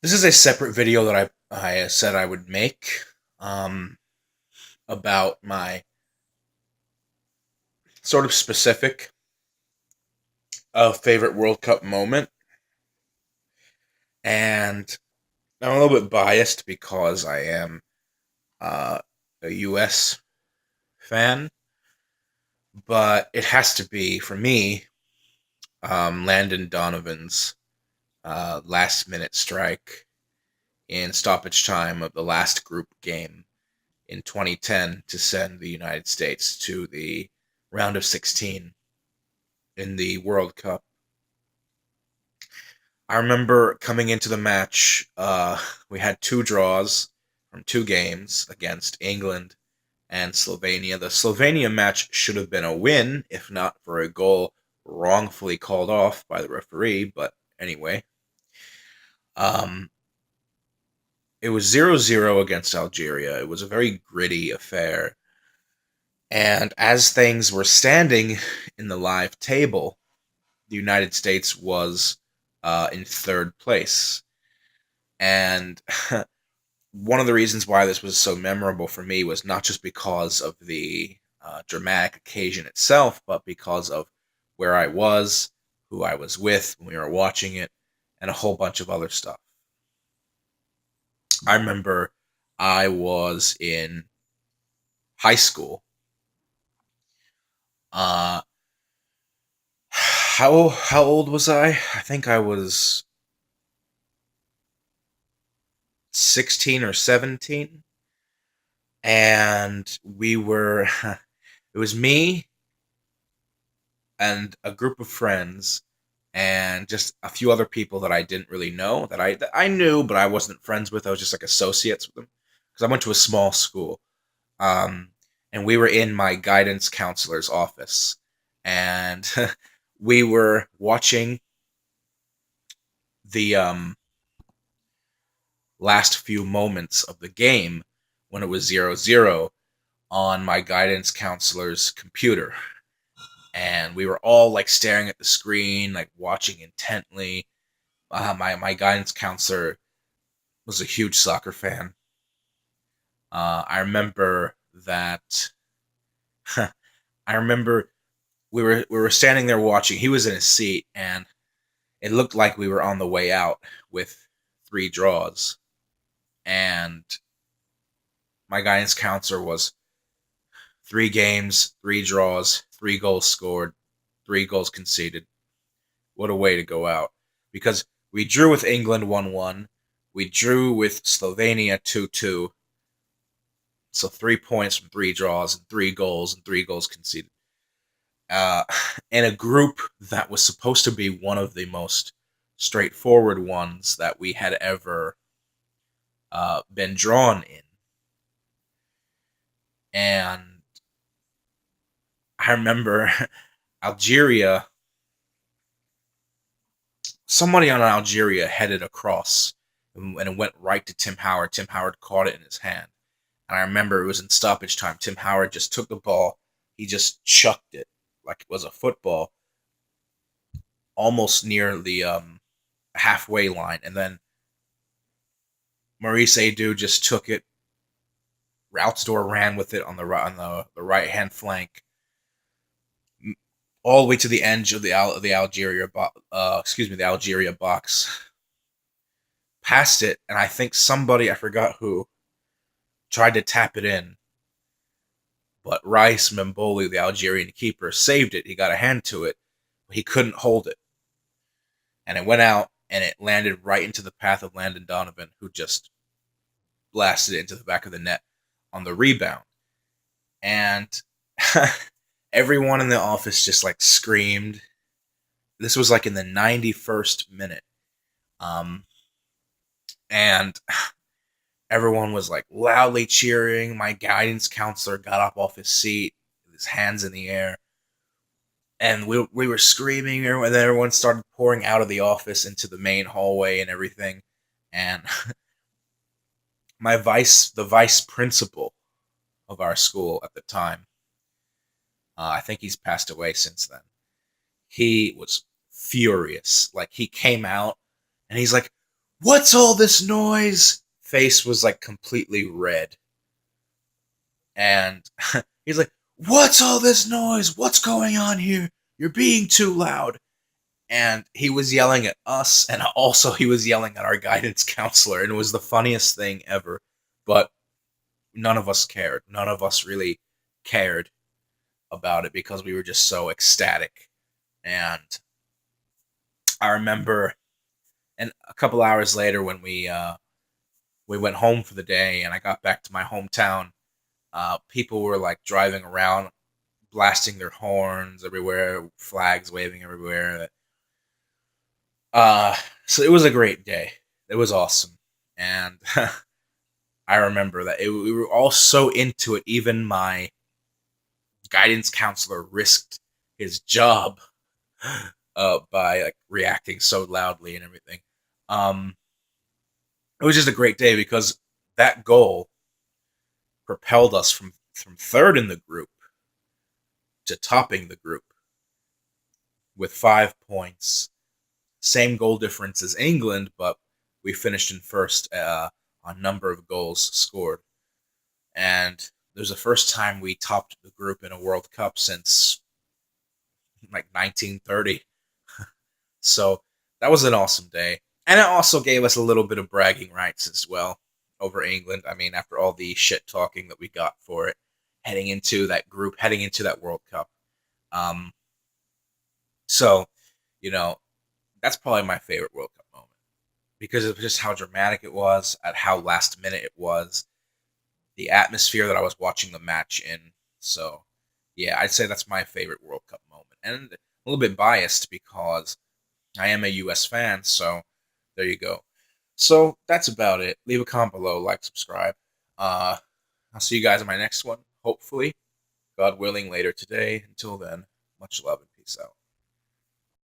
This is a separate video that I said I would make um, about my sort of specific favorite World Cup moment. And I'm a little bit biased because I am uh, a U.S. fan, but it has to be, for me, Landon Donovan's last minute strike in stoppage time of the last group game in 2010 to send the United States to the round of 16 in the World Cup. I remember coming into the match, we had two draws from two games against England and Slovenia. The Slovenia match should have been a win, if not for a goal wrongfully called off by the referee, but anyway. Um, it was 0-0 against Algeria. It was a very gritty affair. And as things were standing in the live table, the United States was in third place. And one of the reasons why this was so memorable for me was not just because of the dramatic occasion itself, but because of where I was, who I was with when we were watching it, and a whole bunch of other stuff. I remember I was in high school. Uh, how old was I? I think I was 16 or 17, and we were it was me and a group of friends and just a few other people that I didn't really know, that I knew but I wasn't friends with. I was just like associates with them because I went to a small school. Um, and we were in my guidance counselor's office, and we were watching the last few moments of the game when it was 0-0 on my guidance counselor's computer. And we were all like staring at the screen, like watching intently. My guidance counselor was a huge soccer fan. I remember that. I remember we were standing there watching. He was in his seat, and it looked like we were on the way out with three draws. And my guidance counselor was three games, three draws, three goals scored, three goals conceded. What a way to go out. Because we drew with England 1-1. We drew with Slovenia 2-2. So 3 points from three draws and three goals conceded. Uh, in a group that was supposed to be one of the most straightforward ones that we had ever been drawn in. And I remember Algeria, somebody on Algeria headed across and it went right to Tim Howard. Tim Howard caught it in his hand. And I remember it was in stoppage time. Tim Howard just took the ball. He just chucked it like it was a football almost near the halfway line. And then Maurice Adu just took it. Altidore ran with it on the right hand flank, all the way to the edge of the Algeria box. Passed it, and I think somebody, I forgot who, tried to tap it in, but Rice Mboli, the Algerian keeper, saved it. He got a hand to it, but he couldn't hold it, and it went out, and it landed right into the path of Landon Donovan, who just blasted it into the back of the net on the rebound. And everyone in the office just like screamed. This was like in the 91st minute. And everyone was like loudly cheering. My guidance counselor got up off his seat with his hands in the air. And we were screaming, and then everyone started pouring out of the office into the main hallway and everything. And the vice principal of our school at the time, I think he's passed away since then. He was furious. Like, he came out and he's like, "What's all this noise?" Face was like completely red. And he's like, "What's all this noise? What's going on here? You're being too loud." And he was yelling at us, and also he was yelling at our guidance counselor, and it was the funniest thing ever. But none of us cared. None of us really cared about it because we were just so ecstatic. And I remember, and a couple hours later, when we went home for the day, and I got back to my hometown, people were like driving around, blasting their horns everywhere, flags waving everywhere. So it was a great day. It was awesome, and I remember that we were all so into it. Even my guidance counselor risked his job by like reacting so loudly and everything. Um, it was just a great day because that goal propelled us from third in the group to topping the group with 5 points. Same goal difference as England, but we finished in first on number of goals scored. And it was the first time we topped the group in a World Cup since like 1930. So that was an awesome day. And it also gave us a little bit of bragging rights as well over England. I mean, after all the shit talking that we got for it, heading into that group, heading into that World Cup. Um, so, you know, that's probably my favorite World Cup moment because of just how dramatic it was, at how last minute it was, the atmosphere that I was watching the match in. So, yeah, I'd say that's my favorite World Cup moment. And a little bit biased because I am a US fan, so there you go. So that's about it. Leave a comment below, like, subscribe. Uh, I'll see you guys in my next one, hopefully, God willing, later today. Until then, much love and peace out.